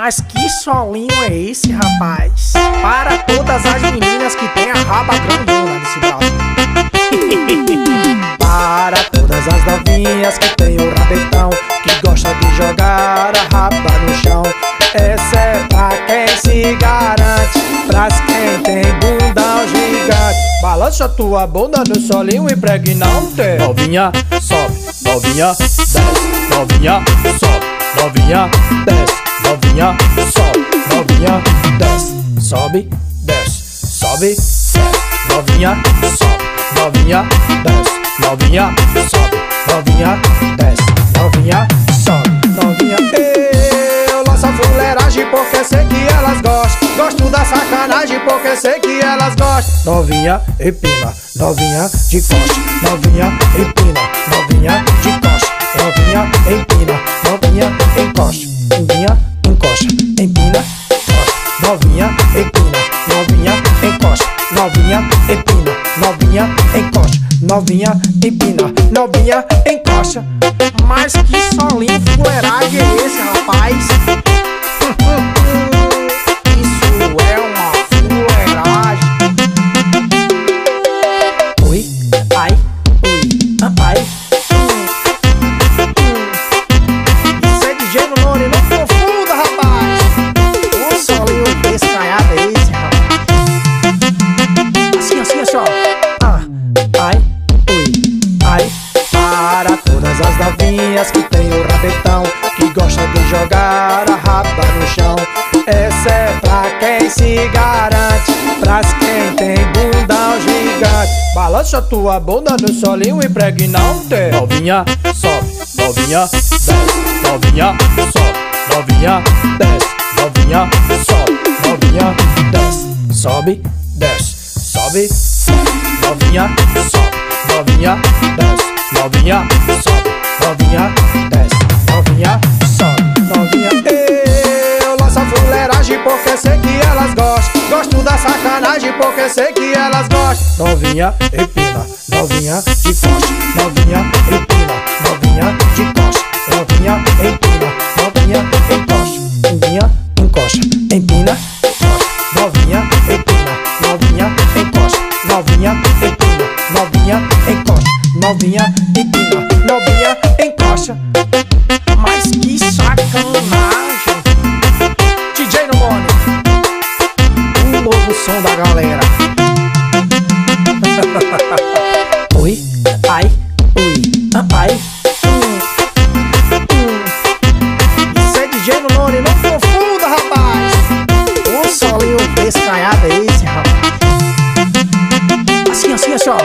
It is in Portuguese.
Mas que solinho é esse, rapaz? Para todas as meninas que tem a raba grandona desse Brasil. Para todas as novinhas que tem o rabetão, que gosta de jogar a raba no chão. Essa é pra quem se garante, pras quem tem bundão gigante. Balança tua bunda no solinho impregnante. Novinha, sobe, novinha, desce. Novinha, sobe, novinha, desce. Novinha, sobe, novinha, desce. Sobe, desce, sobe, desce. Novinha, sobe, novinha, desce. Novinha, sobe, novinha, desce. Novinha, sobe, novinha. Eu lanço a fuleiragem porque sei que elas gostam. Gosto da sacanagem porque sei que elas gostam. Novinha, empina, novinha de costa. Novinha, empina, novinha de costa. Novinha, empina, novinha encosta. Novinha, encosta, empina, encosta. Novinha, empina, novinha encosta. Novinha, empina, novinha encosta. Novinha, empina, novinha encosta. Mas que solinho fuleiragem é esse, rapaz? Isso é uma fuleiragem. Oi, ai, oi, ai. Isso é DJ no nome, não confunda, rapaz. O solinho descanhado é esse, rapaz. Assim, assim, assim, ó. Ai, oi, ai. Para todas as novinhas que tem o rabetão, que gosta de jogar a raba no chão. Essa é pra quem se garante, pras quem tem bundão gigante. Balança tua bunda no solinho impregnante. Novinha, sobe, novinha, desce. Novinha, sobe, novinha, desce. Novinha, sobe, novinha, desce. Sobe, desce, sobe, desce. Novinha, sobe, novinha, desce. Novinha, sobe, novinha, desce. Novinha, sobe, novinha. Eu lanço a fuleiragem porque sei que elas gostam. Gosto da sacanagem porque sei que elas gostam. Novinha, empina, novinha de costa. Novinha, empina, novinha de costa. Novinha, empina, novinha encosta. Novinha, encosta, empina, encosta. Novinha, empina, novinha encosta. Novinha, empina, novinha encosta. Novinha, empina, novinha encosta. Mas que sacanagem. DJ no Mone, o novo som da galera. Oi, ai, oi, ai. Isso é DJ no Mone, não confunda, rapaz. O solinho descanhado é esse, rapaz. Assim, assim, assim, ó.